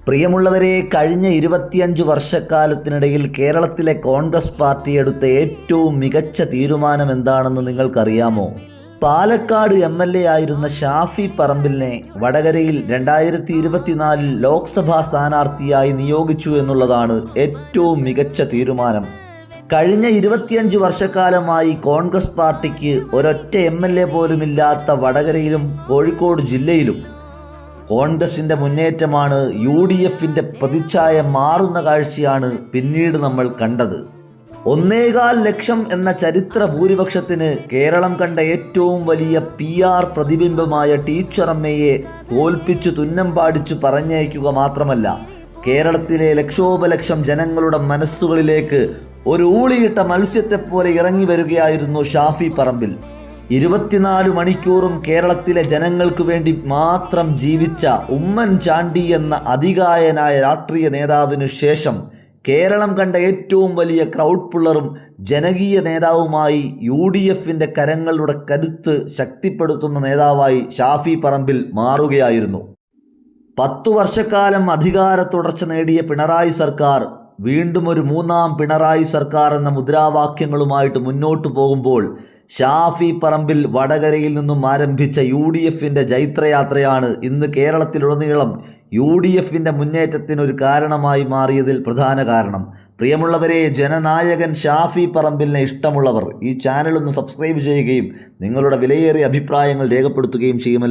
പ്രിയമുള്ളവരെ, കഴിഞ്ഞ 25 വർഷക്കാലത്തിനിടയിൽ കേരളത്തിലെ കോൺഗ്രസ് പാർട്ടി എടുത്ത ഏറ്റവും മികച്ച തീരുമാനം എന്താണെന്ന് നിങ്ങൾക്കറിയാമോ? പാലക്കാട് MLA ആയിരുന്ന ഷാഫി പറമ്പിലിനെ വടകരയിൽ 2024 ലോക്സഭാ സ്ഥാനാർത്ഥിയായി നിയോഗിച്ചു എന്നുള്ളതാണ് ഏറ്റവും മികച്ച തീരുമാനം. കഴിഞ്ഞ 25 വർഷക്കാലമായി കോൺഗ്രസ് പാർട്ടിക്ക് ഒരൊറ്റ MLA പോലുമില്ലാത്ത വടകരയിലും കോഴിക്കോട് ജില്ലയിലും കോൺഗ്രസിൻ്റെ മുന്നേറ്റമാണ്. UDFിൻ്റെ പ്രതിച്ഛായ മാറുന്ന കാഴ്ചയാണ് പിന്നീട് നമ്മൾ കണ്ടത്. 1.25 ലക്ഷം എന്ന ചരിത്ര ഭൂരിപക്ഷത്തിന് കേരളം കണ്ട ഏറ്റവും വലിയ PR പ്രതിബിംബമായ ടീച്ചറമ്മയെ തോൽപ്പിച്ചു തുന്നം പാടിച്ചു പറഞ്ഞയക്കുക മാത്രമല്ല, കേരളത്തിലെ ലക്ഷോപലക്ഷം ജനങ്ങളുടെ മനസ്സുകളിലേക്ക് ഒരു ഊളിയിട്ട മത്സ്യത്തെപ്പോലെ ഇറങ്ങി വരികയായിരുന്നു ഷാഫി പറമ്പിൽ. 24 മണിക്കൂറും കേരളത്തിലെ ജനങ്ങൾക്ക് വേണ്ടി മാത്രം ജീവിച്ച ഉമ്മൻചാണ്ടി എന്ന അതികായനായ രാഷ്ട്രീയ നേതാവിനു ശേഷം കേരളം കണ്ട ഏറ്റവും വലിയ ക്രൗഡ് പുള്ളറും ജനകീയ നേതാവുമായി UDFിൻ്റെ കരങ്ങളുടെ കരുത്ത് ശക്തിപ്പെടുത്തുന്ന നേതാവായി ഷാഫി പറമ്പിൽ മാറുകയായിരുന്നു. 10 വർഷക്കാലം അധികാര തുടർച്ച നേടിയ പിണറായി സർക്കാർ വീണ്ടും ഒരു മൂന്നാം പിണറായി സർക്കാർ എന്ന മുദ്രാവാക്യങ്ങളുമായിട്ട് മുന്നോട്ടു പോകുമ്പോൾ ഷാഫി പറമ്പിൽ വടകരയിൽ നിന്നും ആരംഭിച്ച UDFിൻ്റെ ജൈത്രയാത്രയാണ് ഇന്ന് കേരളത്തിലുടനീളം UDFിൻ്റെ മുന്നേറ്റത്തിനൊരു കാരണമായി മാറിയതിൽ പ്രധാന കാരണം. പ്രിയമുള്ളവരെ, ജനനായകൻ ഷാഫി പറമ്പിലിനെ ഇഷ്ടമുള്ളവർ ഈ ചാനൽ ഒന്ന് സബ്സ്ക്രൈബ് ചെയ്യുകയും നിങ്ങളുടെ വിലയേറിയ അഭിപ്രായങ്ങൾ രേഖപ്പെടുത്തുകയും ചെയ്യുമല്ലോ.